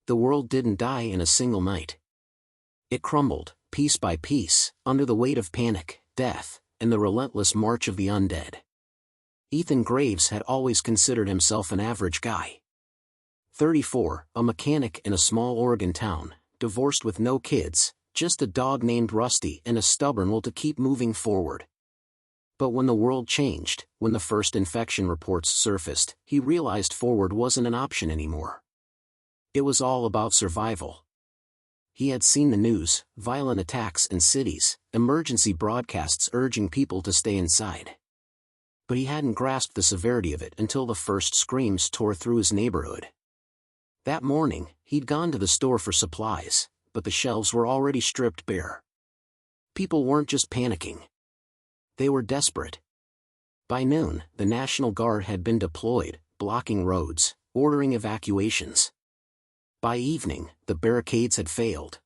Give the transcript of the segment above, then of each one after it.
The world didn't die in a single night. It crumbled, piece by piece, under the weight of panic, death, and the relentless march of the undead. Ethan Graves had always considered himself an average guy. 34, a mechanic in a small Oregon town, divorced with no kids, just a dog named Rusty and a stubborn will to keep moving forward. But when the world changed, when the first infection reports surfaced, he realized forward wasn't an option anymore. It was all about survival. He had seen the news, violent attacks in cities, emergency broadcasts urging people to stay inside. But he hadn't grasped the severity of it until the first screams tore through his neighborhood. That morning, he'd gone to the store for supplies, but the shelves were already stripped bare. People weren't just panicking. They were desperate. By noon, the National Guard had been deployed, blocking roads, ordering evacuations. By evening, the barricades had failed.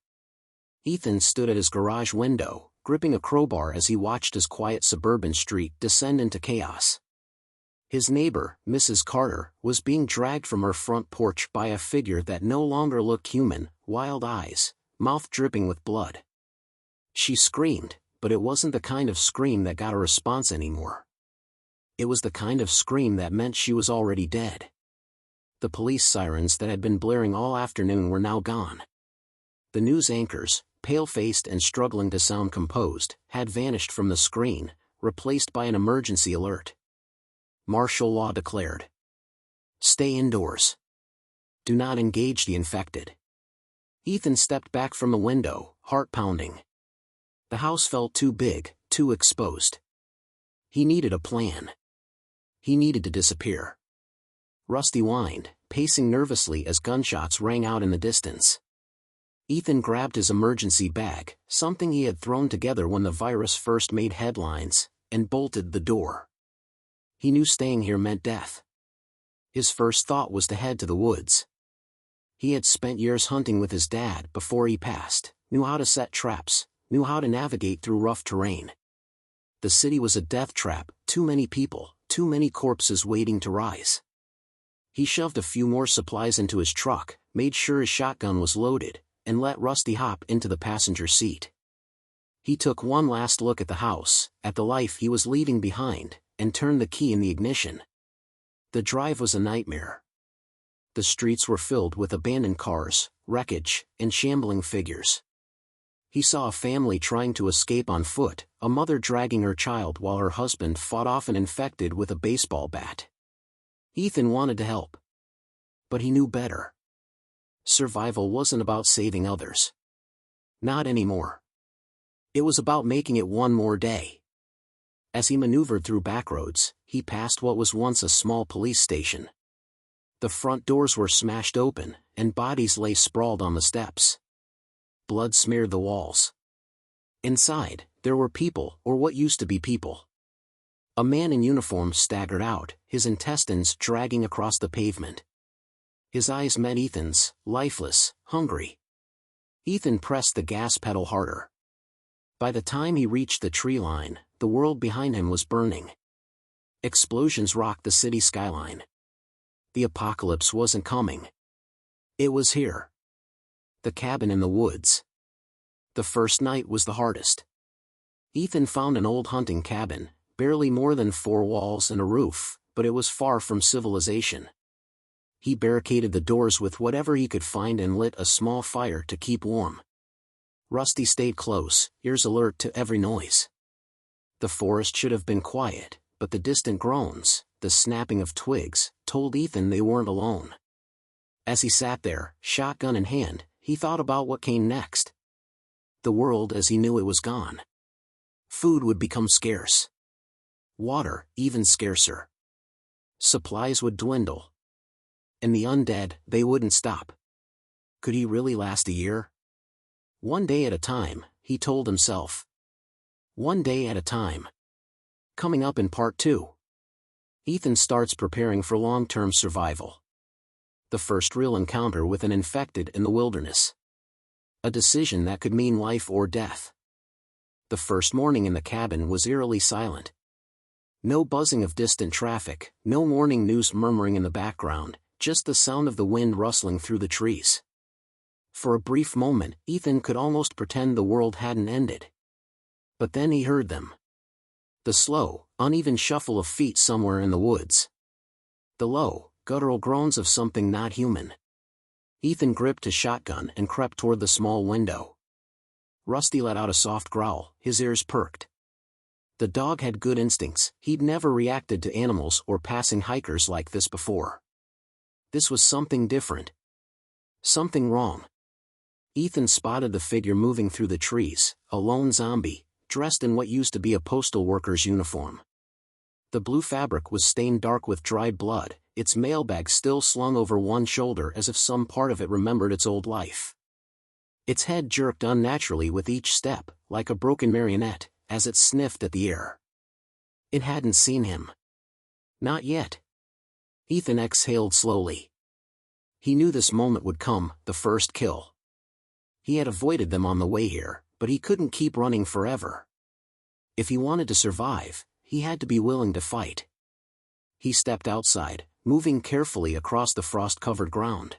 Ethan stood at his garage window, gripping a crowbar as he watched his quiet suburban street descend into chaos. His neighbor, Mrs. Carter, was being dragged from her front porch by a figure that no longer looked human, wild eyes, mouth dripping with blood. She screamed, but it wasn't the kind of scream that got a response anymore. It was the kind of scream that meant she was already dead. The police sirens that had been blaring all afternoon were now gone. The news anchors, pale-faced and struggling to sound composed, had vanished from the screen, replaced by an emergency alert. Martial law declared. Stay indoors. Do not engage the infected. Ethan stepped back from the window, heart pounding. The house felt too big, too exposed. He needed a plan. He needed to disappear. Rusty whined, pacing nervously as gunshots rang out in the distance. Ethan grabbed his emergency bag, something he had thrown together when the virus first made headlines, and bolted the door. He knew staying here meant death. His first thought was to head to the woods. He had spent years hunting with his dad before he passed, knew how to set traps, knew how to navigate through rough terrain. The city was a death trap, too many people, too many corpses waiting to rise. He shoved a few more supplies into his truck, made sure his shotgun was loaded, and let Rusty hop into the passenger seat. He took one last look at the house, at the life he was leaving behind, and turned the key in the ignition. The drive was a nightmare. The streets were filled with abandoned cars, wreckage, and shambling figures. He saw a family trying to escape on foot, a mother dragging her child while her husband fought off an infected with a baseball bat. Ethan wanted to help. But he knew better. Survival wasn't about saving others. Not anymore. It was about making it one more day. As he maneuvered through backroads, he passed what was once a small police station. The front doors were smashed open, and bodies lay sprawled on the steps. Blood smeared the walls. Inside, there were people, or what used to be people. A man in uniform staggered out, his intestines dragging across the pavement. His eyes met Ethan's, lifeless, hungry. Ethan pressed the gas pedal harder. By the time he reached the tree line, the world behind him was burning. Explosions rocked the city skyline. The apocalypse wasn't coming. It was here. The cabin in the woods. The first night was the hardest. Ethan found an old hunting cabin, barely more than 4 walls and a roof, but it was far from civilization. He barricaded the doors with whatever he could find and lit a small fire to keep warm. Rusty stayed close, ears alert to every noise. The forest should have been quiet, but the distant groans, the snapping of twigs, told Ethan they weren't alone. As he sat there, shotgun in hand, he thought about what came next. The world as he knew it was gone. Food would become scarce. Water, even scarcer. Supplies would dwindle. And the undead, they wouldn't stop. Could he really last a year? One day at a time, he told himself. One day at a time. Coming up in part 2. Ethan starts preparing for long-term survival. The first real encounter with an infected in the wilderness. A decision that could mean life or death. The first morning in the cabin was eerily silent. No buzzing of distant traffic, no morning news murmuring in the background, just the sound of the wind rustling through the trees. For a brief moment, Ethan could almost pretend the world hadn't ended. But then he heard them. The slow, uneven shuffle of feet somewhere in the woods. The low, guttural groans of something not human. Ethan gripped his shotgun and crept toward the small window. Rusty let out a soft growl, his ears perked. The dog had good instincts, he'd never reacted to animals or passing hikers like this before. This was something different. Something wrong. Ethan spotted the figure moving through the trees, a lone zombie, dressed in what used to be a postal worker's uniform. The blue fabric was stained dark with dried blood, its mailbag still slung over one shoulder as if some part of it remembered its old life. Its head jerked unnaturally with each step, like a broken marionette, as it sniffed at the air. It hadn't seen him. Not yet. Ethan exhaled slowly. He knew this moment would come, the first kill. He had avoided them on the way here, but he couldn't keep running forever. If he wanted to survive, he had to be willing to fight. He stepped outside, moving carefully across the frost-covered ground.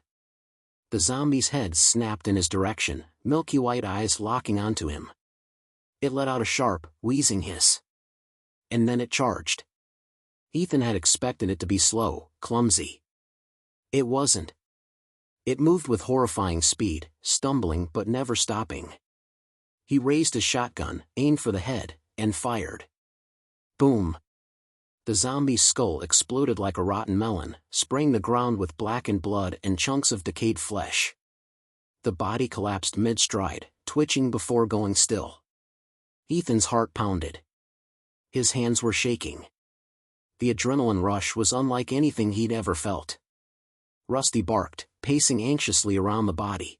The zombie's head snapped in his direction, milky white eyes locking onto him. It let out a sharp, wheezing hiss. And then it charged. Ethan had expected it to be slow, clumsy. It wasn't. It moved with horrifying speed, stumbling but never stopping. He raised his shotgun, aimed for the head, and fired. Boom! The zombie's skull exploded like a rotten melon, spraying the ground with blackened blood and chunks of decayed flesh. The body collapsed mid-stride, twitching before going still. Ethan's heart pounded. His hands were shaking. The adrenaline rush was unlike anything he'd ever felt. Rusty barked, pacing anxiously around the body.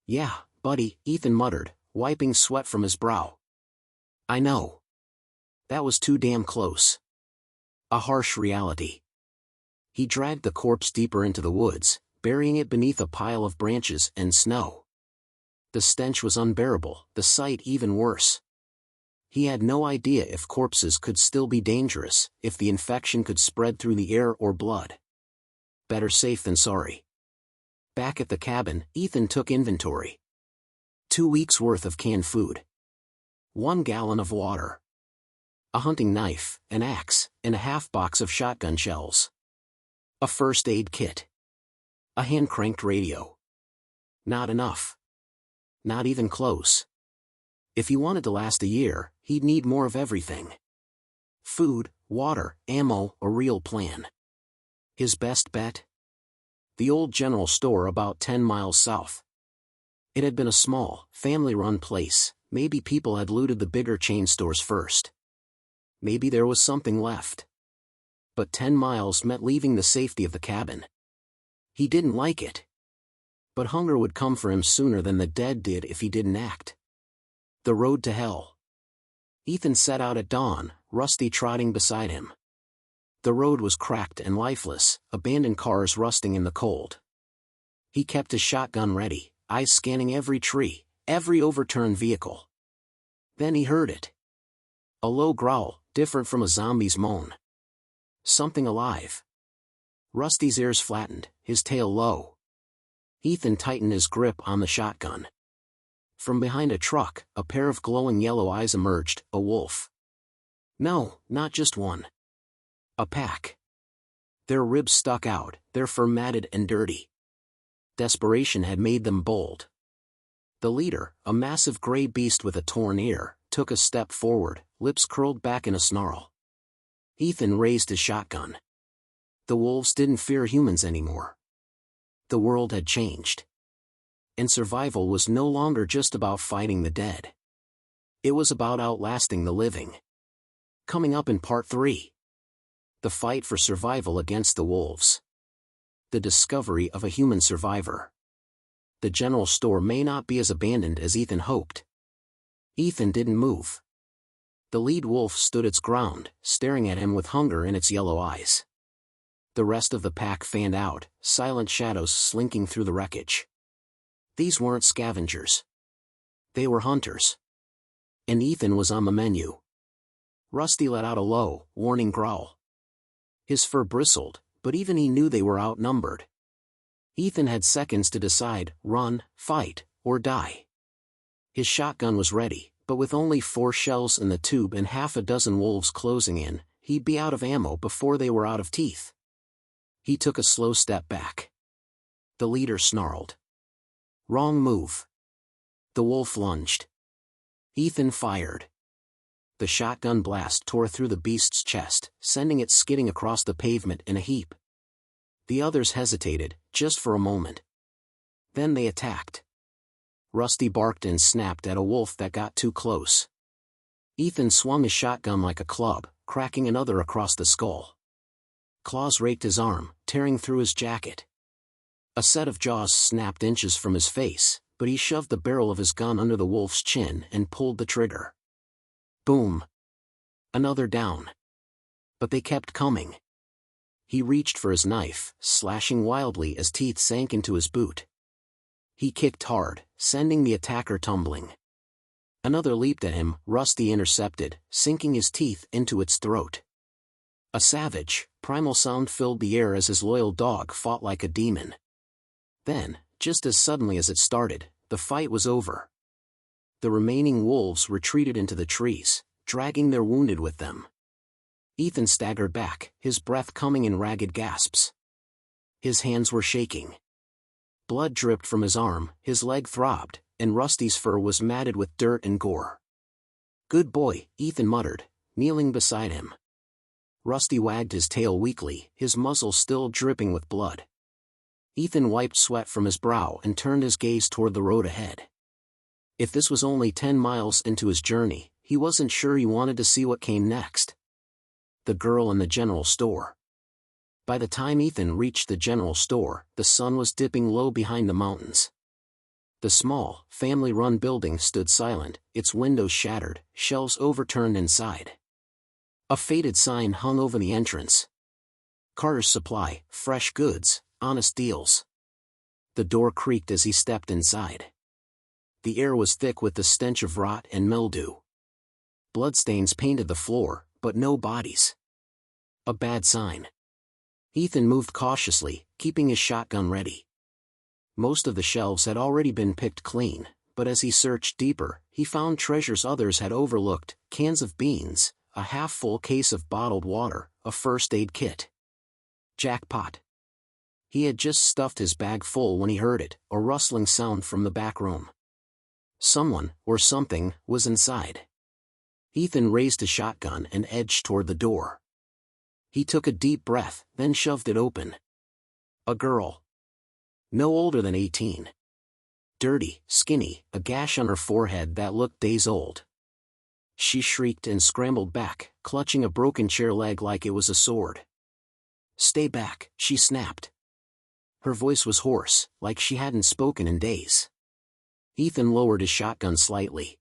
"Yeah, buddy," Ethan muttered, wiping sweat from his brow. "I know. That was too damn close." A harsh reality. He dragged the corpse deeper into the woods, burying it beneath a pile of branches and snow. The stench was unbearable, the sight even worse. He had no idea if corpses could still be dangerous, if the infection could spread through the air or blood. Better safe than sorry. Back at the cabin, Ethan took inventory. 2 weeks' worth of canned food. 1 gallon of water. A hunting knife, an axe, and a half-box of shotgun shells. A first aid kit. A hand-cranked radio. Not enough. Not even close. If he wanted to last a year, he'd need more of everything. Food, water, ammo, a real plan. His best bet? The old general store about 10 miles south. It had been a small, family-run place. Maybe people had looted the bigger chain stores first. Maybe there was something left. But 10 miles meant leaving the safety of the cabin. He didn't like it. But hunger would come for him sooner than the dead did if he didn't act. The road to hell. Ethan set out at dawn, Rusty trotting beside him. The road was cracked and lifeless, abandoned cars rusting in the cold. He kept his shotgun ready, eyes scanning every tree, every overturned vehicle. Then he heard it. A low growl, different from a zombie's moan. Something alive. Rusty's ears flattened, his tail low. Ethan tightened his grip on the shotgun. From behind a truck, a pair of glowing yellow eyes emerged, a wolf. No, not just one. A pack. Their ribs stuck out, their fur matted and dirty. Desperation had made them bold. The leader, a massive gray beast with a torn ear, took a step forward, lips curled back in a snarl. Ethan raised his shotgun. The wolves didn't fear humans anymore. The world had changed. And survival was no longer just about fighting the dead. It was about outlasting the living. Coming up in Part 3. The fight for survival against the wolves. The discovery of a human survivor. The general store may not be as abandoned as Ethan hoped. Ethan didn't move. The lead wolf stood its ground, staring at him with hunger in its yellow eyes. The rest of the pack fanned out, silent shadows slinking through the wreckage. These weren't scavengers. They were hunters. And Ethan was on the menu. Rusty let out a low, warning growl. His fur bristled, but even he knew they were outnumbered. Ethan had seconds to decide: run, fight, or die. His shotgun was ready, but with only 4 shells in the tube and half a dozen wolves closing in, he'd be out of ammo before they were out of teeth. He took a slow step back. The leader snarled. Wrong move. The wolf lunged. Ethan fired. The shotgun blast tore through the beast's chest, sending it skidding across the pavement in a heap. The others hesitated, just for a moment. Then they attacked. Rusty barked and snapped at a wolf that got too close. Ethan swung his shotgun like a club, cracking another across the skull. Claws raked his arm, tearing through his jacket. A set of jaws snapped inches from his face, but he shoved the barrel of his gun under the wolf's chin and pulled the trigger. Boom. Another down. But they kept coming. He reached for his knife, slashing wildly as teeth sank into his boot. He kicked hard, sending the attacker tumbling. Another leaped at him, Rusty intercepted, sinking his teeth into its throat. A savage, primal sound filled the air as his loyal dog fought like a demon. Then, just as suddenly as it started, the fight was over. The remaining wolves retreated into the trees, dragging their wounded with them. Ethan staggered back, his breath coming in ragged gasps. His hands were shaking. Blood dripped from his arm, his leg throbbed, and Rusty's fur was matted with dirt and gore. Good boy, Ethan muttered, kneeling beside him. Rusty wagged his tail weakly, his muzzle still dripping with blood. Ethan wiped sweat from his brow and turned his gaze toward the road ahead. If this was only 10 miles into his journey, he wasn't sure he wanted to see what came next. The girl in the general store. By the time Ethan reached the general store, the sun was dipping low behind the mountains. The small, family-run building stood silent, its windows shattered, shelves overturned inside. A faded sign hung over the entrance. Carter's Supply, fresh goods, honest deals. The door creaked as he stepped inside. The air was thick with the stench of rot and mildew. Bloodstains painted the floor, but no bodies. A bad sign. Ethan moved cautiously, keeping his shotgun ready. Most of the shelves had already been picked clean, but as he searched deeper, he found treasures others had overlooked: cans of beans, a half-full case of bottled water, a first aid kit. Jackpot. He had just stuffed his bag full when he heard it, a rustling sound from the back room. Someone, or something, was inside. Ethan raised his shotgun and edged toward the door. He took a deep breath, then shoved it open. A girl. No older than 18. Dirty, skinny, a gash on her forehead that looked days old. She shrieked and scrambled back, clutching a broken chair leg like it was a sword. Stay back, she snapped. Her voice was hoarse, like she hadn't spoken in days. Ethan lowered his shotgun slightly.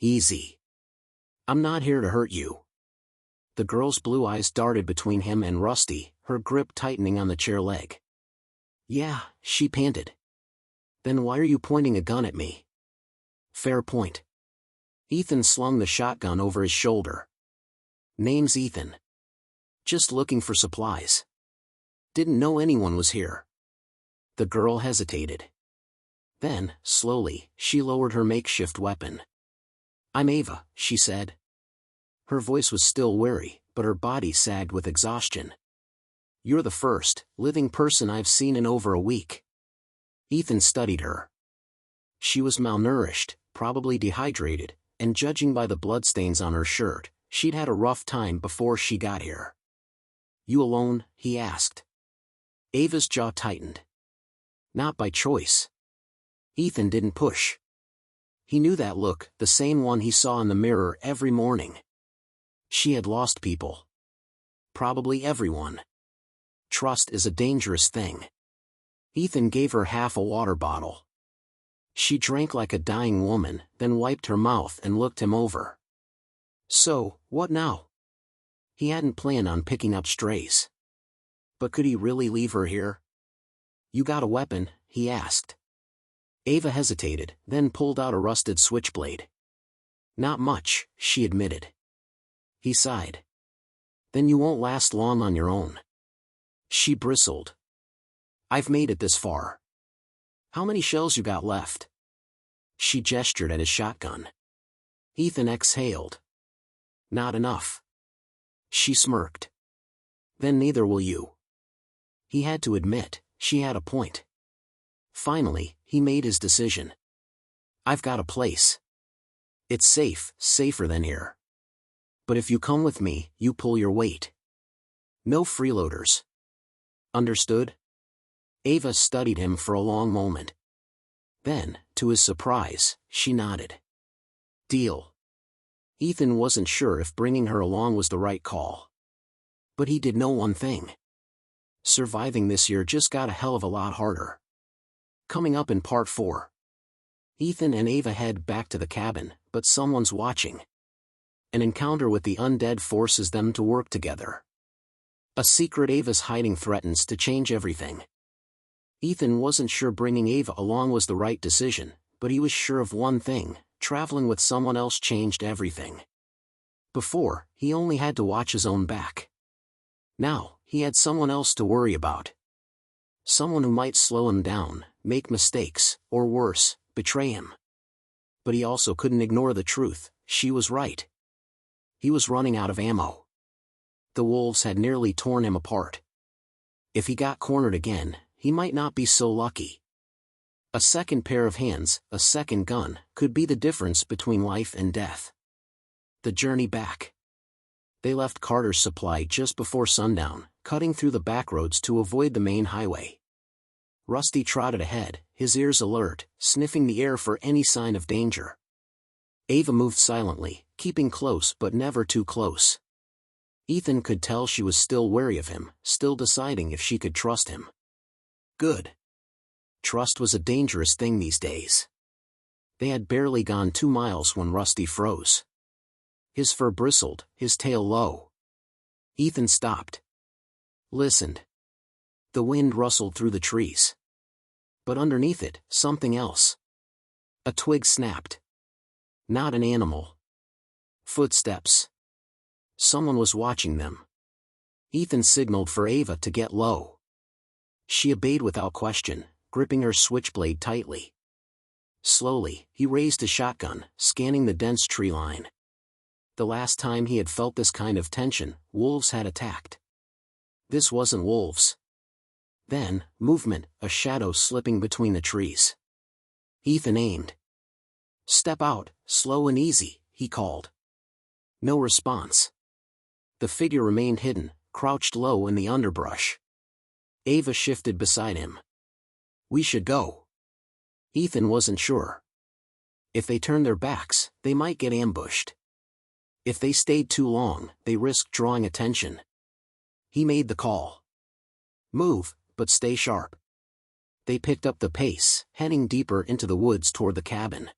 Easy. I'm not here to hurt you. The girl's blue eyes darted between him and Rusty, her grip tightening on the chair leg. Yeah, she panted. Then why are you pointing a gun at me? Fair point. Ethan slung the shotgun over his shoulder. Name's Ethan. Just looking for supplies. Didn't know anyone was here. The girl hesitated. Then, slowly, she lowered her makeshift weapon. I'm Ava, she said. Her voice was still weary, but her body sagged with exhaustion. You're the first living person I've seen in over a week. Ethan studied her. She was malnourished, probably dehydrated, and judging by the bloodstains on her shirt, she'd had a rough time before she got here. You alone? He asked. Ava's jaw tightened. Not by choice. Ethan didn't push. He knew that look, the same one he saw in the mirror every morning. She had lost people. Probably everyone. Trust is a dangerous thing. Ethan gave her half a water bottle. She drank like a dying woman, then wiped her mouth and looked him over. So, what now? He hadn't planned on picking up strays. But could he really leave her here? You got a weapon? He asked. Ava hesitated, then pulled out a rusted switchblade. Not much, she admitted. He sighed. Then you won't last long on your own. She bristled. I've made it this far. How many shells you got left? She gestured at his shotgun. Ethan exhaled. Not enough. She smirked. Then neither will you. He had to admit, she had a point. Finally, he made his decision. I've got a place. It's safe, safer than here. But if you come with me, you pull your weight. No freeloaders. Understood? Ava studied him for a long moment. Then, to his surprise, she nodded. Deal. Ethan wasn't sure if bringing her along was the right call. But he did know one thing. Surviving this year just got a hell of a lot harder. Coming up in part 4. Ethan and Ava head back to the cabin, but someone's watching. An encounter with the undead forces them to work together. A secret Ava's hiding threatens to change everything. Ethan wasn't sure bringing Ava along was the right decision, but he was sure of one thing: traveling with someone else changed everything. Before, he only had to watch his own back. Now, he had someone else to worry about. Someone who might slow him down, make mistakes, or worse, betray him. But he also couldn't ignore the truth: she was right. He was running out of ammo. The wolves had nearly torn him apart. If he got cornered again, he might not be so lucky. A second pair of hands, a second gun, could be the difference between life and death. The journey back. They left Carter's supply just before sundown, cutting through the backroads to avoid the main highway. Rusty trotted ahead, his ears alert, sniffing the air for any sign of danger. Ava moved silently, keeping close but never too close. Ethan could tell she was still wary of him, still deciding if she could trust him. Good. Trust was a dangerous thing these days. They had barely gone 2 miles when Rusty froze. His fur bristled, his tail low. Ethan stopped. Listened. The wind rustled through the trees. But underneath it, something else. A twig snapped. Not an animal. Footsteps. Someone was watching them. Ethan signaled for Ava to get low. She obeyed without question, gripping her switchblade tightly. Slowly, he raised his shotgun, scanning the dense tree line. The last time he had felt this kind of tension, wolves had attacked. This wasn't wolves. Then, movement, a shadow slipping between the trees. Ethan aimed. Step out, slow and easy, he called. No response. The figure remained hidden, crouched low in the underbrush. Ava shifted beside him. We should go. Ethan wasn't sure. If they turned their backs, they might get ambushed. If they stayed too long, they risked drawing attention. He made the call. Move, but stay sharp. They picked up the pace, heading deeper into the woods toward the cabin.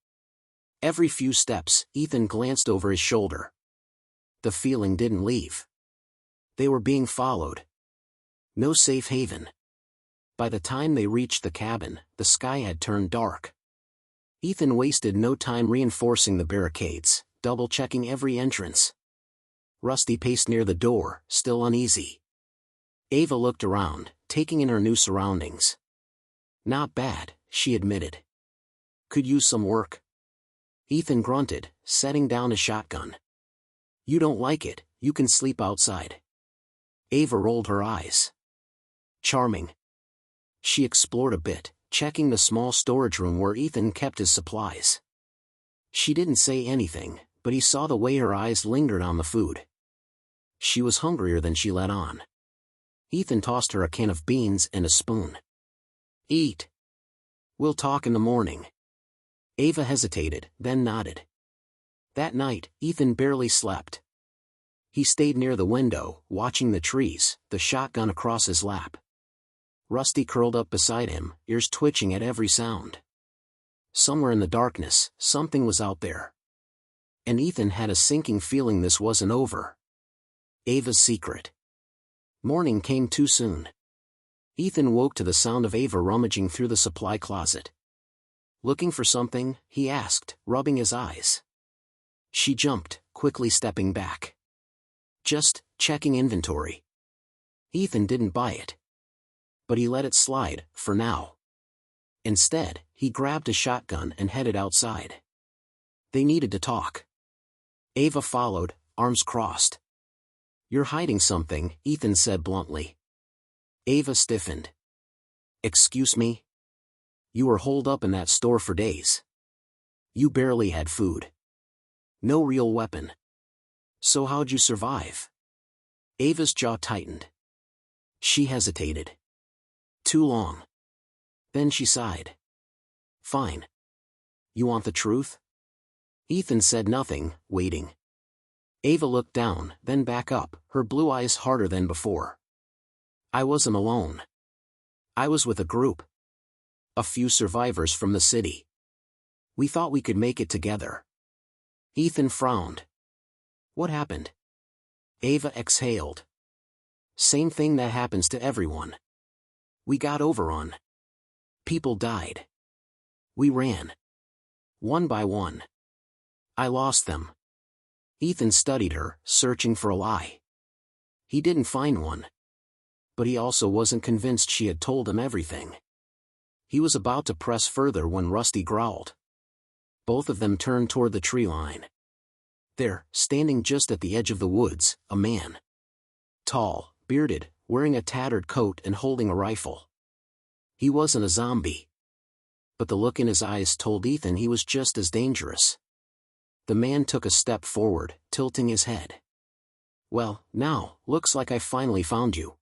Every few steps, Ethan glanced over his shoulder. The feeling didn't leave. They were being followed. No safe haven. By the time they reached the cabin, the sky had turned dark. Ethan wasted no time reinforcing the barricades, double-checking every entrance. Rusty paced near the door, still uneasy. Ava looked around, taking in her new surroundings. Not bad, she admitted. Could use some work. Ethan grunted, setting down his shotgun. You don't like it, you can sleep outside. Ava rolled her eyes. Charming. She explored a bit, checking the small storage room where Ethan kept his supplies. She didn't say anything, but he saw the way her eyes lingered on the food. She was hungrier than she let on. Ethan tossed her a can of beans and a spoon. Eat. We'll talk in the morning. Ava hesitated, then nodded. That night, Ethan barely slept. He stayed near the window, watching the trees, the shotgun across his lap. Rusty curled up beside him, ears twitching at every sound. Somewhere in the darkness, something was out there. And Ethan had a sinking feeling this wasn't over. Ava's secret. Morning came too soon. Ethan woke to the sound of Ava rummaging through the supply closet. Looking for something, he asked, rubbing his eyes. She jumped, quickly stepping back. Just checking inventory. Ethan didn't buy it. But he let it slide, for now. Instead, he grabbed a shotgun and headed outside. They needed to talk. Ava followed, arms crossed. "You're hiding something," Ethan said bluntly. Ava stiffened. "Excuse me? You were holed up in that store for days. You barely had food. No real weapon. So how'd you survive?" Ava's jaw tightened. She hesitated. Too long. Then she sighed. "Fine. You want the truth?" Ethan said nothing, waiting. Ava looked down, then back up, her blue eyes harder than before. "I wasn't alone. I was with a group. A few survivors from the city. We thought we could make it together." Ethan frowned. "What happened?" Ava exhaled. "Same thing that happens to everyone. We got overrun. People died. We ran. One by one. I lost them." Ethan studied her, searching for a lie. He didn't find one. But he also wasn't convinced she had told him everything. He was about to press further when Rusty growled. Both of them turned toward the tree line. There, standing just at the edge of the woods, a man. Tall, bearded, wearing a tattered coat and holding a rifle. He wasn't a zombie. But the look in his eyes told Ethan he was just as dangerous. The man took a step forward, tilting his head. "Well, now, looks like I finally found you."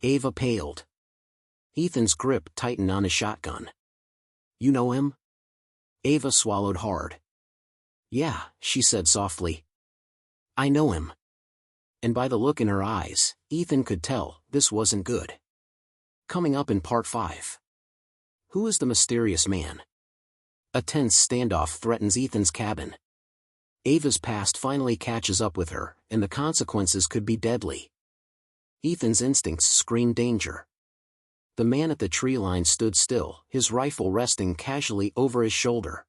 Ava paled. Ethan's grip tightened on his shotgun. "You know him?" Ava swallowed hard. "Yeah," she said softly. "I know him." And by the look in her eyes, Ethan could tell this wasn't good. Coming up in Part 5. Who is the mysterious man? A tense standoff threatens Ethan's cabin. Ava's past finally catches up with her, and the consequences could be deadly. Ethan's instincts screamed danger. The man at the tree line stood still, his rifle resting casually over his shoulder.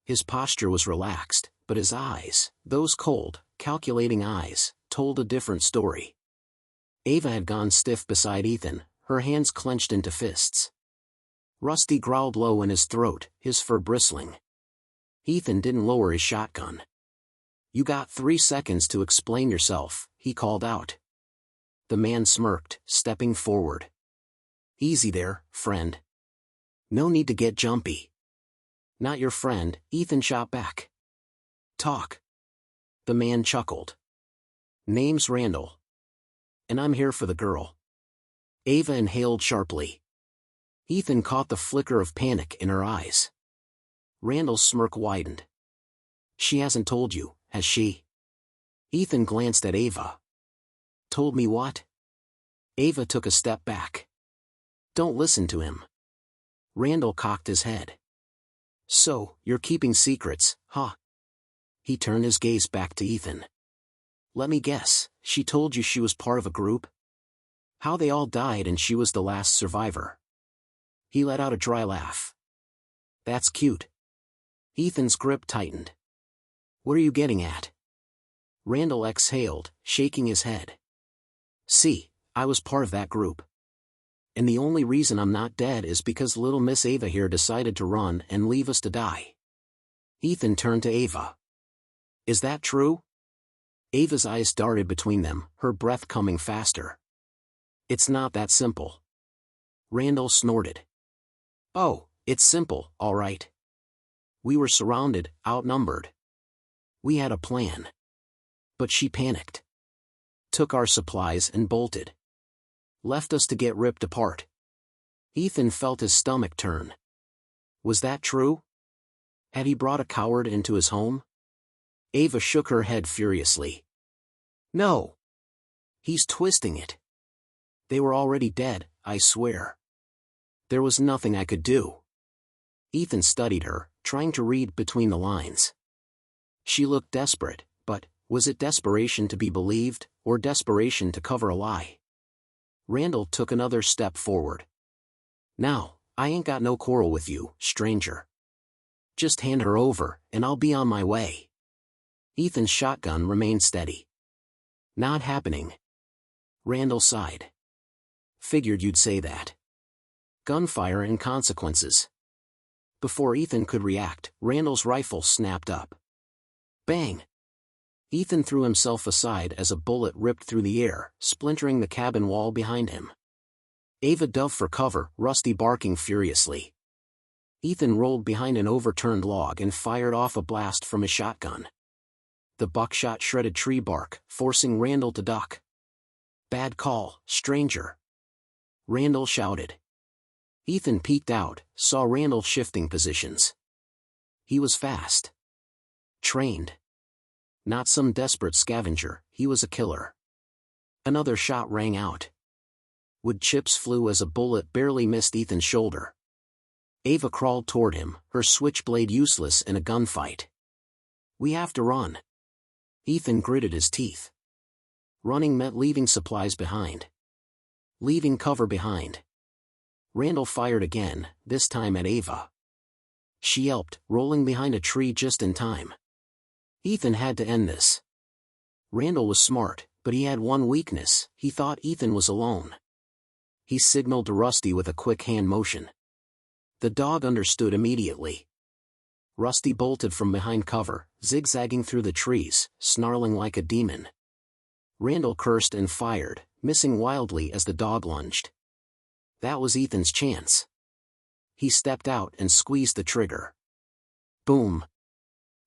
His posture was relaxed, but his eyes, those cold, calculating eyes, told a different story. Ava had gone stiff beside Ethan, her hands clenched into fists. Rusty growled low in his throat, his fur bristling. Ethan didn't lower his shotgun. "You got 3 seconds to explain yourself," he called out. The man smirked, stepping forward. "Easy there, friend. No need to get jumpy." "Not your friend," Ethan shot back. "Talk." The man chuckled. "Name's Randall. And I'm here for the girl." Ava inhaled sharply. Ethan caught the flicker of panic in her eyes. Randall's smirk widened. "She hasn't told you, has she?" Ethan glanced at Ava. "Told me what?" Ava took a step back. "Don't listen to him." Randall cocked his head. "So, you're keeping secrets, huh?" He turned his gaze back to Ethan. "Let me guess, she told you she was part of a group? How they all died and she was the last survivor?" He let out a dry laugh. "That's cute." Ethan's grip tightened. "What are you getting at?" Randall exhaled, shaking his head. "See, I was part of that group. And the only reason I'm not dead is because little Miss Ava here decided to run and leave us to die." Ethan turned to Ava. "Is that true?" Ava's eyes darted between them, her breath coming faster. "It's not that simple." Randall snorted. "Oh, it's simple, all right. We were surrounded, outnumbered. We had a plan. But she panicked. Took our supplies and bolted. Left us to get ripped apart." Ethan felt his stomach turn. Was that true? Had he brought a coward into his home? Ava shook her head furiously. "No. He's twisting it. They were already dead, I swear. There was nothing I could do." Ethan studied her, trying to read between the lines. She looked desperate, but was it desperation to be believed, or desperation to cover a lie? Randall took another step forward. "Now, I ain't got no quarrel with you, stranger. Just hand her over, and I'll be on my way." Ethan's shotgun remained steady. "Not happening." Randall sighed. Figured you'd say that. Gunfire and consequences. Before Ethan could react, Randall's rifle snapped up. Bang! Ethan threw himself aside as a bullet ripped through the air, splintering the cabin wall behind him. Ava dove for cover, Rusty barking furiously. Ethan rolled behind an overturned log and fired off a blast from his shotgun. The buckshot shredded tree bark, forcing Randall to duck. Bad call, stranger. Randall shouted. Ethan peeked out, saw Randall shifting positions. He was fast. Trained. Not some desperate scavenger, he was a killer. Another shot rang out. Wood chips flew as a bullet barely missed Ethan's shoulder. Ava crawled toward him, her switchblade useless in a gunfight. We have to run. Ethan gritted his teeth. Running meant leaving supplies behind. Leaving cover behind. Randall fired again, this time at Ava. She yelped, rolling behind a tree just in time. Ethan had to end this. Randall was smart, but he had one weakness: he thought Ethan was alone. He signaled to Rusty with a quick hand motion. The dog understood immediately. Rusty bolted from behind cover, zigzagging through the trees, snarling like a demon. Randall cursed and fired, missing wildly as the dog lunged. That was Ethan's chance. He stepped out and squeezed the trigger. Boom!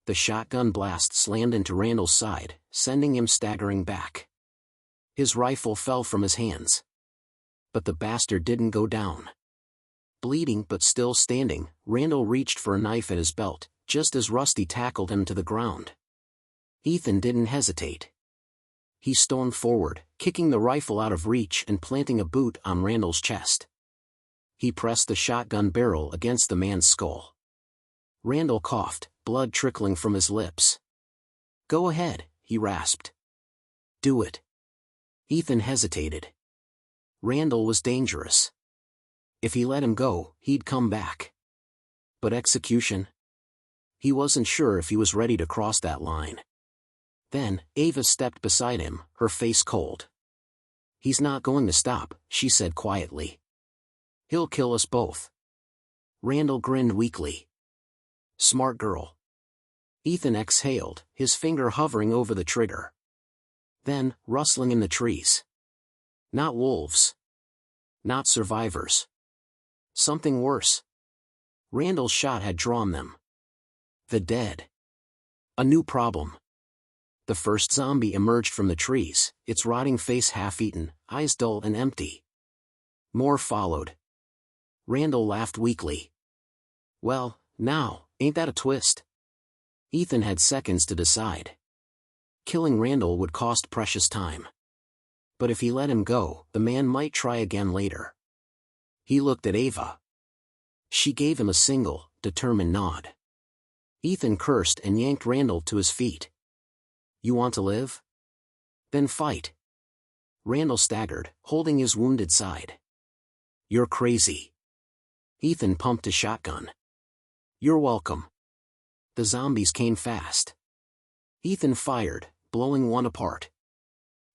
The shotgun blast slammed into Randall's side, sending him staggering back. His rifle fell from his hands. But the bastard didn't go down. Bleeding but still standing, Randall reached for a knife at his belt, just as Rusty tackled him to the ground. Ethan didn't hesitate. He stormed forward, kicking the rifle out of reach and planting a boot on Randall's chest. He pressed the shotgun barrel against the man's skull. Randall coughed, blood trickling from his lips. Go ahead, he rasped. Do it. Ethan hesitated. Randall was dangerous. If he let him go, he'd come back. But execution? He wasn't sure if he was ready to cross that line. Then, Ava stepped beside him, her face cold. He's not going to stop, she said quietly. He'll kill us both. Randall grinned weakly. Smart girl. Ethan exhaled, his finger hovering over the trigger. Then, rustling in the trees. Not wolves. Not survivors. Something worse. Randall's shot had drawn them. The dead. A new problem. The first zombie emerged from the trees, its rotting face half-eaten, eyes dull and empty. More followed. Randall laughed weakly. Well, now, ain't that a twist? Ethan had seconds to decide. Killing Randall would cost precious time. But if he let him go, the man might try again later. He looked at Ava. She gave him a single, determined nod. Ethan cursed and yanked Randall to his feet. You want to live? Then fight. Randall staggered, holding his wounded side. You're crazy. Ethan pumped his shotgun. You're welcome. The zombies came fast. Ethan fired, blowing one apart.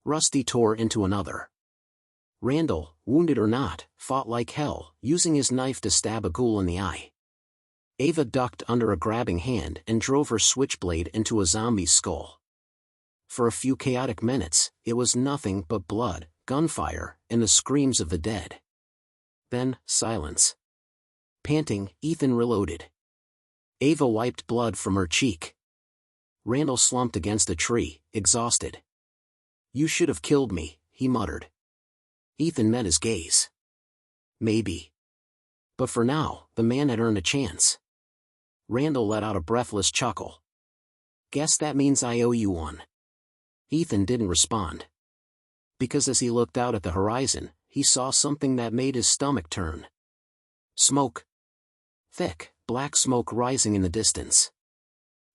Rusty tore into another. Randall, wounded or not, fought like hell, using his knife to stab a ghoul in the eye. Ava ducked under a grabbing hand and drove her switchblade into a zombie's skull. For a few chaotic minutes, it was nothing but blood, gunfire, and the screams of the dead. Then, silence. Panting, Ethan reloaded. Ava wiped blood from her cheek. Randall slumped against a tree, exhausted. You should have killed me, he muttered. Ethan met his gaze. Maybe. But for now, the man had earned a chance. Randall let out a breathless chuckle. Guess that means I owe you one. Ethan didn't respond. Because as he looked out at the horizon, he saw something that made his stomach turn. Smoke. Thick, black smoke rising in the distance.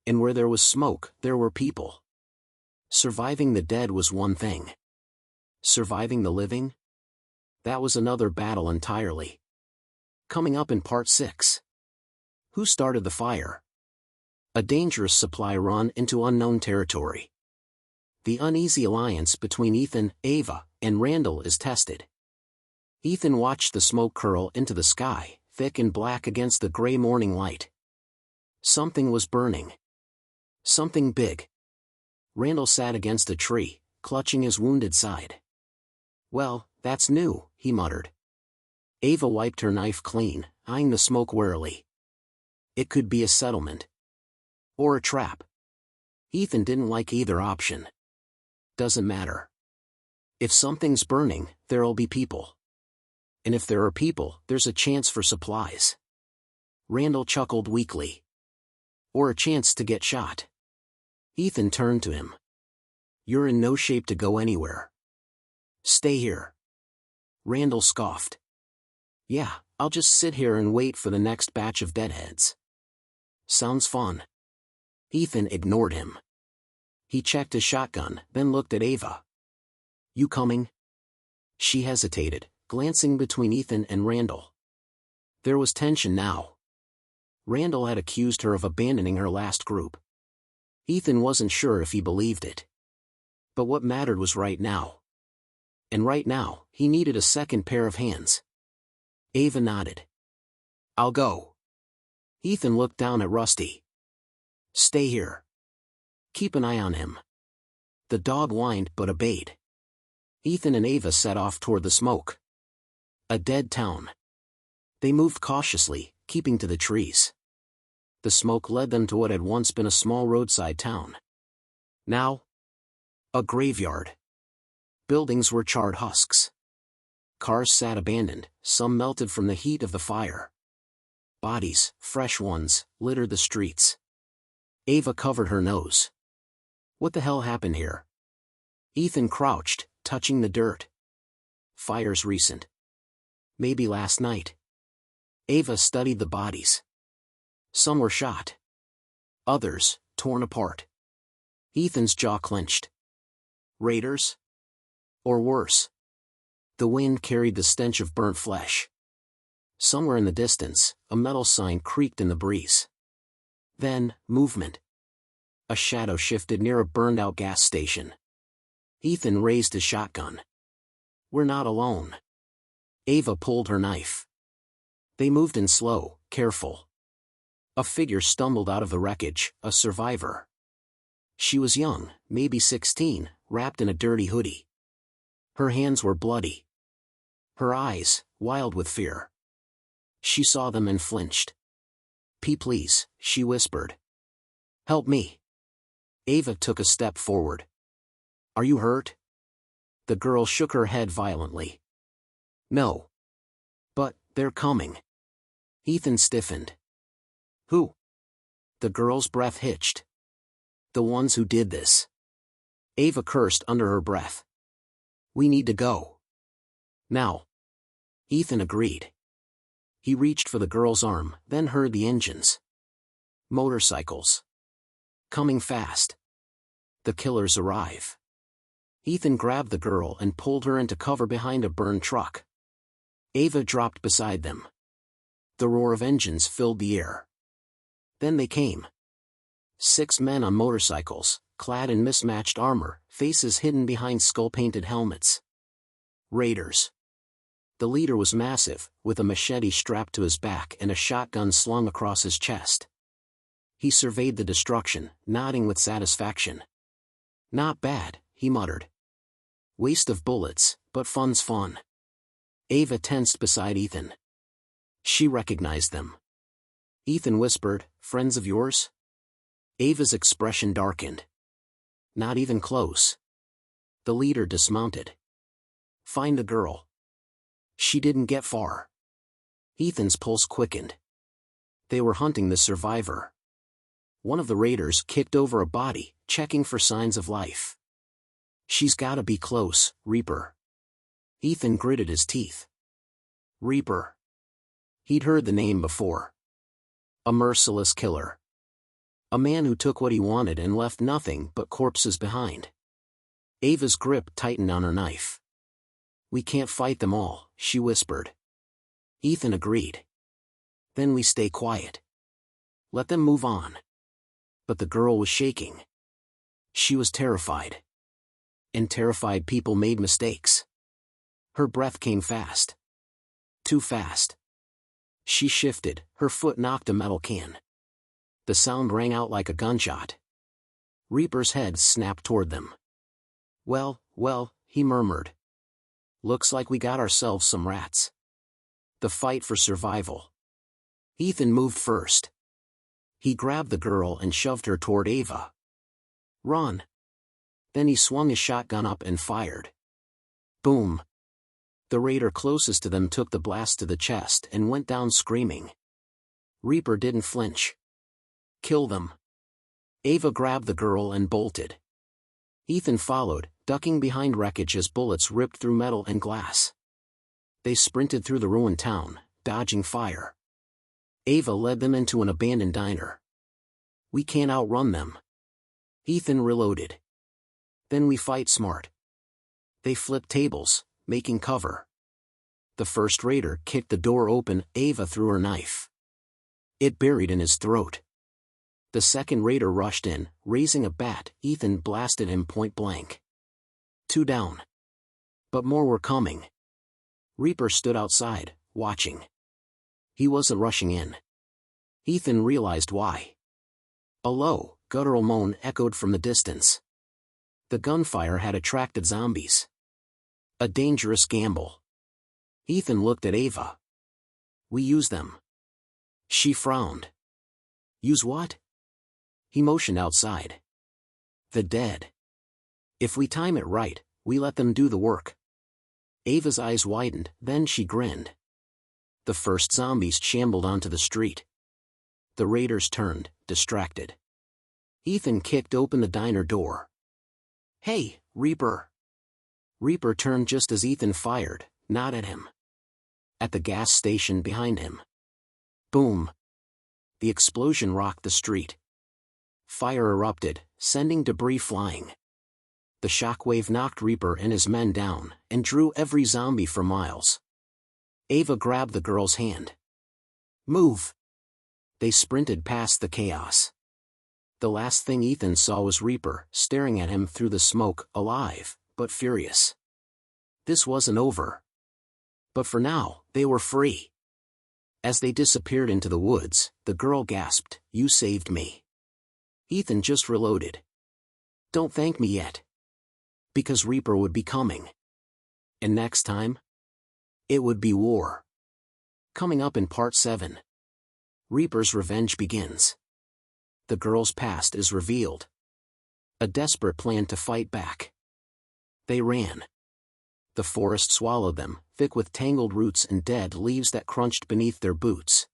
And where there was smoke, there were people. Surviving the dead was one thing. Surviving the living? That was another battle entirely. Coming up in Part 6. Who started the fire? A dangerous supply run into unknown territory. The uneasy alliance between Ethan, Ava, and Randall is tested. Ethan watched the smoke curl into the sky, thick and black against the gray morning light. Something was burning. Something big. Randall sat against a tree, clutching his wounded side. "Well, that's new," he muttered. Ava wiped her knife clean, eyeing the smoke warily. It could be a settlement. Or a trap. Ethan didn't like either option. Doesn't matter. If something's burning, there'll be people. And if there are people, there's a chance for supplies. Randall chuckled weakly. Or a chance to get shot. Ethan turned to him. "You're in no shape to go anywhere. Stay here." Randall scoffed. "Yeah, I'll just sit here and wait for the next batch of deadheads." "Sounds fun." Ethan ignored him. He checked his shotgun, then looked at Ava. "You coming?" She hesitated, glancing between Ethan and Randall. There was tension now. Randall had accused her of abandoning her last group. Ethan wasn't sure if he believed it. But what mattered was right now. And right now, he needed a second pair of hands. Ava nodded. "I'll go." Ethan looked down at Rusty. "Stay here. Keep an eye on him." The dog whined but obeyed. Ethan and Ava set off toward the smoke. A dead town. They moved cautiously, keeping to the trees. The smoke led them to what had once been a small roadside town. Now, a graveyard. Buildings were charred husks. Cars sat abandoned, some melted from the heat of the fire. Bodies, fresh ones, littered the streets. Ava covered her nose. What the hell happened here? Ethan crouched, touching the dirt. Fires recent. Maybe last night. Ava studied the bodies. Some were shot. Others, torn apart. Ethan's jaw clenched. Raiders? Or worse. The wind carried the stench of burnt flesh. Somewhere in the distance, a metal sign creaked in the breeze. Then, movement. A shadow shifted near a burned-out gas station. Ethan raised his shotgun. "We're not alone." Ava pulled her knife. They moved in slow, careful. A figure stumbled out of the wreckage, a survivor. She was young, maybe 16, wrapped in a dirty hoodie. Her hands were bloody. Her eyes, wild with fear. She saw them and flinched. Please," she whispered. "Help me." Ava took a step forward. "Are you hurt?" The girl shook her head violently. "No. But, they're coming." Ethan stiffened. "Who?" The girl's breath hitched. "The ones who did this." Ava cursed under her breath. "We need to go. Now." Ethan agreed. He reached for the girl's arm, then heard the engines. Motorcycles. Coming fast. The killers arrive. Ethan grabbed the girl and pulled her into cover behind a burned truck. Ava dropped beside them. The roar of engines filled the air. Then they came. 6 men on motorcycles, clad in mismatched armor, faces hidden behind skull-painted helmets. Raiders. The leader was massive, with a machete strapped to his back and a shotgun slung across his chest. He surveyed the destruction, nodding with satisfaction. "Not bad," he muttered. "Waste of bullets, but fun's fun." Ava tensed beside Ethan. She recognized them. Ethan whispered, "Friends of yours?" Ava's expression darkened. "Not even close." The leader dismounted. "Find the girl." She didn't get far. Ethan's pulse quickened. They were hunting the survivor. One of the raiders kicked over a body, checking for signs of life. "She's gotta be close, Reaper." Ethan gritted his teeth. Reaper. He'd heard the name before. A merciless killer. A man who took what he wanted and left nothing but corpses behind. Ava's grip tightened on her knife. "We can't fight them all," she whispered. Ethan agreed. "Then we stay quiet. Let them move on." But the girl was shaking. She was terrified. And terrified people made mistakes. Her breath came fast. Too fast. She shifted, her foot knocked a metal can. The sound rang out like a gunshot. Reaper's head snapped toward them. Well, he murmured. Looks like we got ourselves some rats. The fight for survival. Ethan moved first. He grabbed the girl and shoved her toward Ava. Run. Then he swung his shotgun up and fired. Boom. The raider closest to them took the blast to the chest and went down screaming. Reaper didn't flinch. Kill them. Ava grabbed the girl and bolted. Ethan followed, ducking behind wreckage as bullets ripped through metal and glass. They sprinted through the ruined town, dodging fire. Ava led them into an abandoned diner. We can't outrun them. Ethan reloaded. Then we fight smart. They flipped tables, making cover. The first raider kicked the door open. Ava threw her knife. It buried in his throat. The second raider rushed in, raising a bat. Ethan blasted him point blank. 2 down. But more were coming. Reaper stood outside, watching. He wasn't rushing in. Ethan realized why. A low, guttural moan echoed from the distance. The gunfire had attracted zombies. A dangerous gamble. Ethan looked at Ava. We use them. She frowned. Use what? He motioned outside. The dead. If we time it right, we let them do the work. Ava's eyes widened, then she grinned. The first zombies shambled onto the street. The raiders turned, distracted. Ethan kicked open the diner door. Hey, Reaper. Reaper turned just as Ethan fired, not at him. At the gas station behind him. Boom. The explosion rocked the street. Fire erupted, sending debris flying. The shockwave knocked Reaper and his men down, and drew every zombie for miles. Ava grabbed the girl's hand. Move. They sprinted past the chaos. The last thing Ethan saw was Reaper, staring at him through the smoke, alive, but furious. This wasn't over. But for now, they were free. As they disappeared into the woods, the girl gasped, "You saved me." Ethan just reloaded. Don't thank me yet. Because Reaper would be coming. And next time? It would be war. Coming up in Part 7. Reaper's revenge begins. The girl's past is revealed. A desperate plan to fight back. They ran. The forest swallowed them, thick with tangled roots and dead leaves that crunched beneath their boots.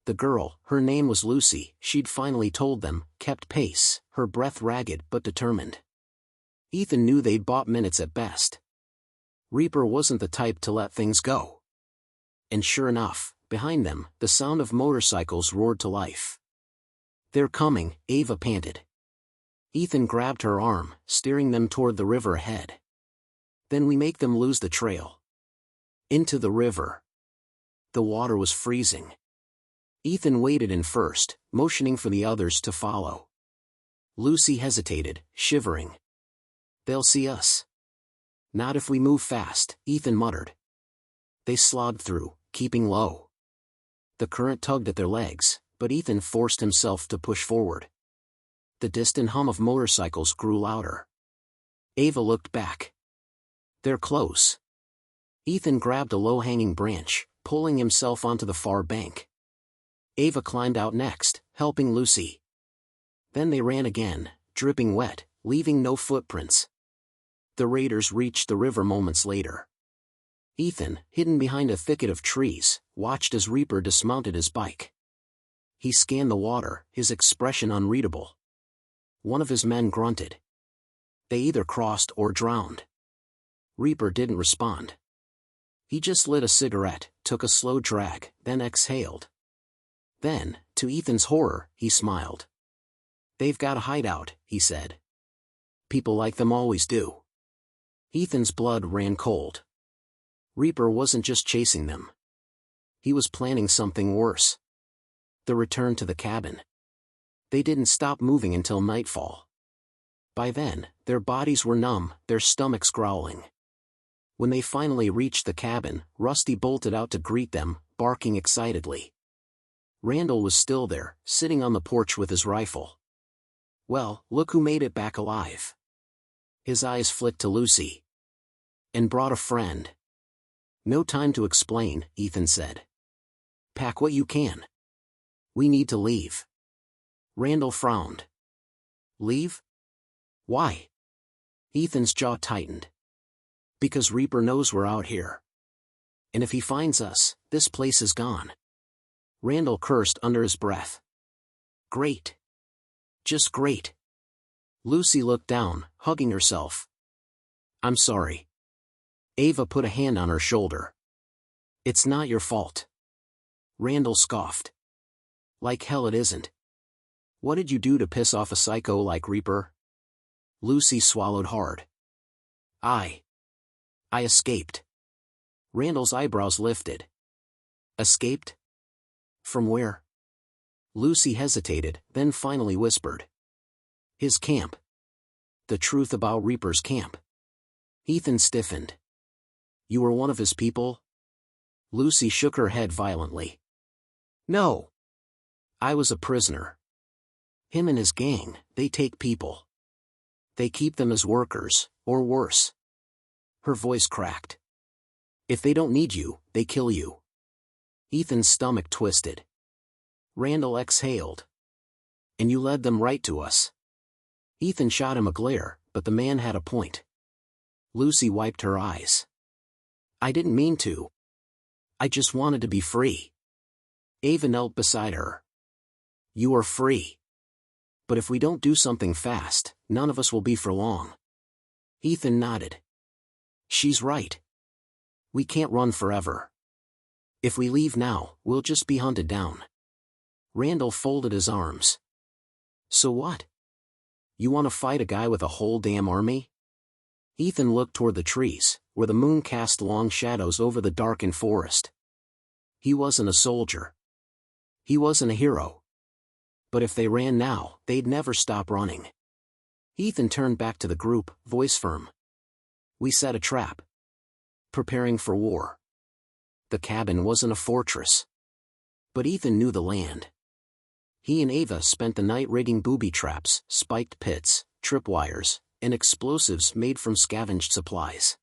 The girl, her name was Lucy, she'd finally told them, kept pace, her breath ragged but determined. Ethan knew they'd bought minutes at best. Reaper wasn't the type to let things go. And sure enough, behind them, the sound of motorcycles roared to life. They're coming, Ava panted. Ethan grabbed her arm, steering them toward the river ahead. Then we make them lose the trail. Into the river. The water was freezing. Ethan waded in first, motioning for the others to follow. Lucy hesitated, shivering. They'll see us. Not if we move fast, Ethan muttered. They slogged through, keeping low. The current tugged at their legs, but Ethan forced himself to push forward. The distant hum of motorcycles grew louder. Ava looked back. They're close. Ethan grabbed a low-hanging branch, pulling himself onto the far bank. Ava climbed out next, helping Lucy. Then they ran again, dripping wet, leaving no footprints. The raiders reached the river moments later. Ethan, hidden behind a thicket of trees, watched as Reaper dismounted his bike. He scanned the water, his expression unreadable. One of his men grunted. They either crossed or drowned. Reaper didn't respond. He just lit a cigarette, took a slow drag, then exhaled. Then, to Ethan's horror, he smiled. They've got a hideout, he said. People like them always do. Ethan's blood ran cold. Reaper wasn't just chasing them. He was planning something worse. The return to the cabin. They didn't stop moving until nightfall. By then, their bodies were numb, their stomachs growling. When they finally reached the cabin, Rusty bolted out to greet them, barking excitedly. Randall was still there, sitting on the porch with his rifle. "Well, look who made it back alive." His eyes flicked to Lucy. "And brought a friend." "No time to explain," Ethan said. "Pack what you can. We need to leave." Randall frowned. "Leave? Why?" Ethan's jaw tightened. "Because Reaper knows we're out here. And if he finds us, this place is gone." Randall cursed under his breath. "Great. Just great." Lucy looked down, hugging herself. "I'm sorry." Ava put a hand on her shoulder. "It's not your fault." Randall scoffed. "Like hell it isn't. What did you do to piss off a psycho like Reaper?" Lucy swallowed hard. I escaped." Randall's eyebrows lifted. "Escaped? From where?" Lucy hesitated, then finally whispered. "His camp. The truth about Reaper's camp." Ethan stiffened. "You were one of his people?" Lucy shook her head violently. "No. I was a prisoner. Him and his gang, they take people. They keep them as workers, or worse." Her voice cracked. "If they don't need you, they kill you." Ethan's stomach twisted. Randall exhaled. "And you led them right to us." Ethan shot him a glare, but the man had a point. Lucy wiped her eyes. "I didn't mean to. I just wanted to be free." Ava knelt beside her. "You are free. But if we don't do something fast, none of us will be for long." Ethan nodded. "She's right. We can't run forever. If we leave now, we'll just be hunted down." Randall folded his arms. "So what? You want to fight a guy with a whole damn army?" Ethan looked toward the trees, where the moon cast long shadows over the darkened forest. He wasn't a soldier. He wasn't a hero. But if they ran now, they'd never stop running. Ethan turned back to the group, voice firm. "We set a trap. Preparing for war." The cabin wasn't a fortress. But Ethan knew the land. He and Ava spent the night rigging booby traps, spiked pits, tripwires, and explosives made from scavenged supplies.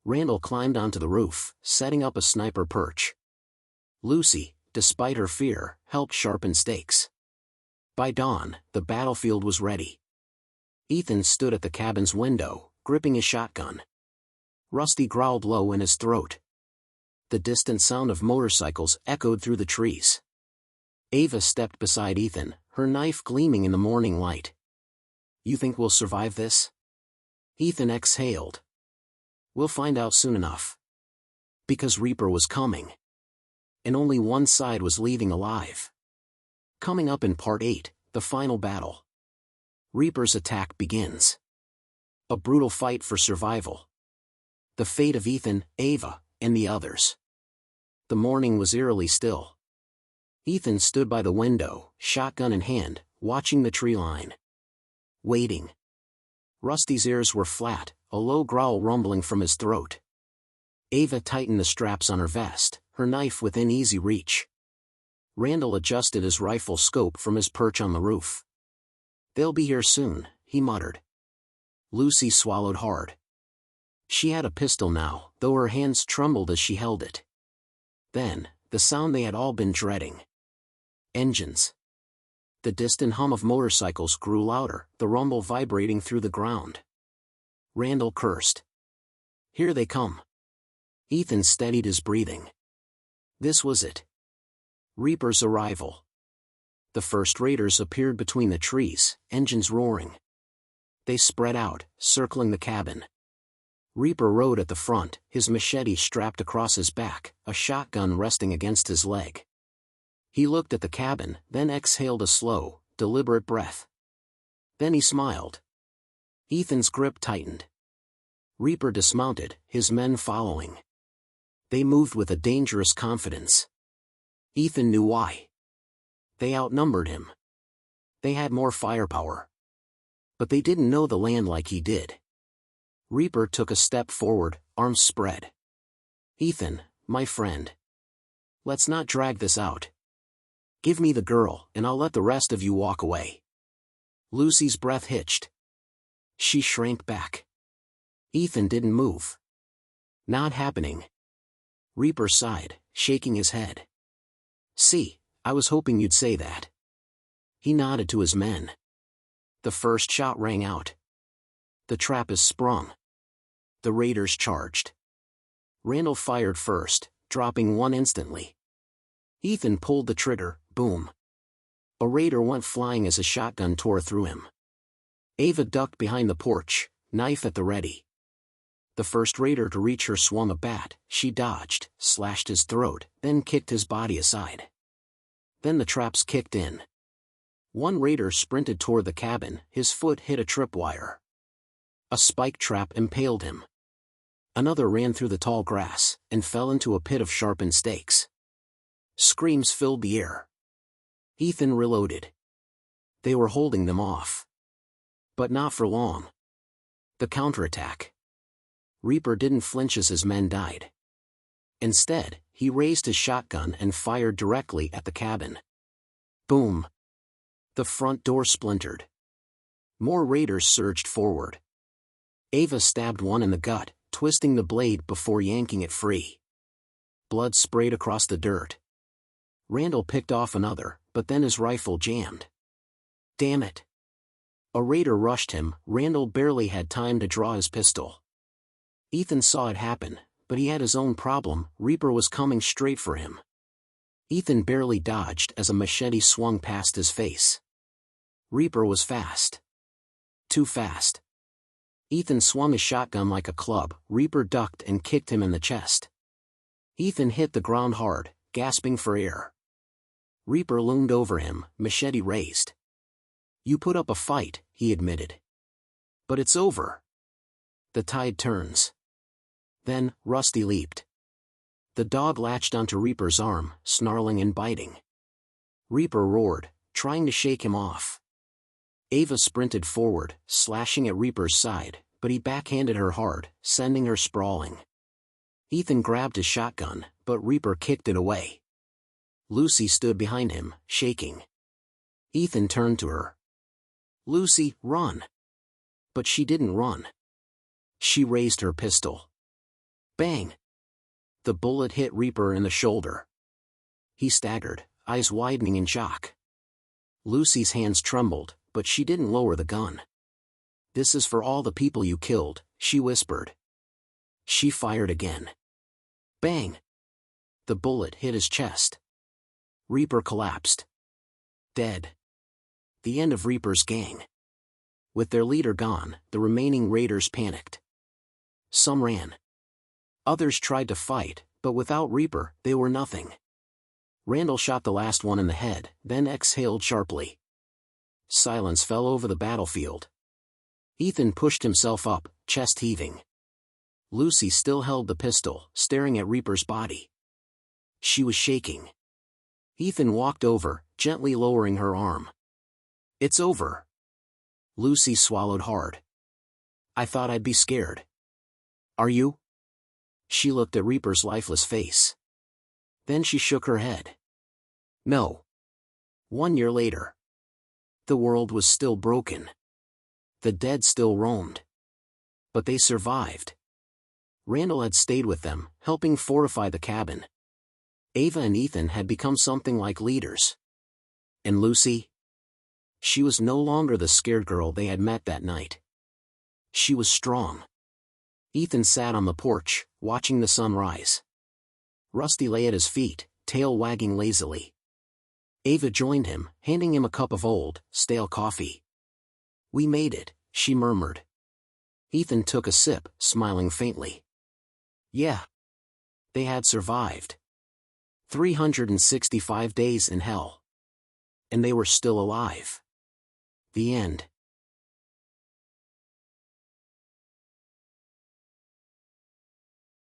Randall climbed onto the roof, setting up a sniper perch. Lucy, despite her fear, helped sharpen stakes. By dawn, the battlefield was ready. Ethan stood at the cabin's window, gripping his shotgun. Rusty growled low in his throat. The distant sound of motorcycles echoed through the trees. Ava stepped beside Ethan, her knife gleaming in the morning light. "You think we'll survive this?" Ethan exhaled. "We'll find out soon enough." Because Reaper was coming. And only one side was leaving alive. Coming up in Part 8, the final battle. Reaper's attack begins. A brutal fight for survival. The fate of Ethan, Ava, and the others. The morning was eerily still. Ethan stood by the window, shotgun in hand, watching the tree line. Waiting. Rusty's ears were flat, a low growl rumbling from his throat. Ava tightened the straps on her vest, her knife within easy reach. Randall adjusted his rifle scope from his perch on the roof. "They'll be here soon," he muttered. Lucy swallowed hard. She had a pistol now, though her hands trembled as she held it. Then, the sound they had all been dreading. Engines. The distant hum of motorcycles grew louder, the rumble vibrating through the ground. Randall cursed. "Here they come." Ethan steadied his breathing. This was it. Reaper's arrival. The first raiders appeared between the trees, engines roaring. They spread out, circling the cabin. Reaper rode at the front, his machete strapped across his back, a shotgun resting against his leg. He looked at the cabin, then exhaled a slow, deliberate breath. Then he smiled. Ethan's grip tightened. Reaper dismounted, his men following. They moved with a dangerous confidence. Ethan knew why. They outnumbered him. They had more firepower. But they didn't know the land like he did. Reaper took a step forward, arms spread. "Ethan, my friend. Let's not drag this out. Give me the girl, and I'll let the rest of you walk away." Lucy's breath hitched. She shrank back. Ethan didn't move. "Not happening." Reaper sighed, shaking his head. "See, I was hoping you'd say that." He nodded to his men. The first shot rang out. The trap is sprung. The raiders charged. Randall fired first, dropping one instantly. Ethan pulled the trigger, boom. A raider went flying as a shotgun tore through him. Ava ducked behind the porch, knife at the ready. The first raider to reach her swung a bat. She dodged, slashed his throat, then kicked his body aside. Then the traps kicked in. One raider sprinted toward the cabin, his foot hit a tripwire. A spike trap impaled him. Another ran through the tall grass, and fell into a pit of sharpened stakes. Screams filled the air. Ethan reloaded. They were holding them off. But not for long. The counterattack. Reaper didn't flinch as his men died. Instead, he raised his shotgun and fired directly at the cabin. Boom. The front door splintered. More raiders surged forward. Ava stabbed one in the gut, twisting the blade before yanking it free. Blood sprayed across the dirt. Randall picked off another, but then his rifle jammed. Damn it. A raider rushed him. Randall barely had time to draw his pistol. Ethan saw it happen, but he had his own problem. Reaper was coming straight for him. Ethan barely dodged as a machete swung past his face. Reaper was fast. Too fast. Ethan swung his shotgun like a club. Reaper ducked and kicked him in the chest. Ethan hit the ground hard, gasping for air. Reaper loomed over him, machete raised. "You put up a fight," he admitted. "But it's over. The tide turns." Then, Rusty leaped. The dog latched onto Reaper's arm, snarling and biting. Reaper roared, trying to shake him off. Ava sprinted forward, slashing at Reaper's side, but he backhanded her hard, sending her sprawling. Ethan grabbed his shotgun, but Reaper kicked it away. Lucy stood behind him, shaking. Ethan turned to her. "Lucy, run." But she didn't run. She raised her pistol. Bang! The bullet hit Reaper in the shoulder. He staggered, eyes widening in shock. Lucy's hands trembled, but she didn't lower the gun. "This is for all the people you killed," she whispered. She fired again. Bang! The bullet hit his chest. Reaper collapsed. Dead. The end of Reaper's gang. With their leader gone, the remaining raiders panicked. Some ran. Others tried to fight, but without Reaper, they were nothing. Randall shot the last one in the head, then exhaled sharply. Silence fell over the battlefield. Ethan pushed himself up, chest heaving. Lucy still held the pistol, staring at Reaper's body. She was shaking. Ethan walked over, gently lowering her arm. "It's over." Lucy swallowed hard. "I thought I'd be scared." "Are you?" She looked at Reaper's lifeless face. Then she shook her head. "No." 1 year later. The world was still broken. The dead still roamed. But they survived. Randall had stayed with them, helping fortify the cabin. Ava and Ethan had become something like leaders. And Lucy? She was no longer the scared girl they had met that night. She was strong. Ethan sat on the porch, watching the sun rise. Rusty lay at his feet, tail wagging lazily. Ava joined him, handing him a cup of old, stale coffee. "We made it," she murmured. Ethan took a sip, smiling faintly. Yeah. They had survived. 365 days in hell. And they were still alive. The end.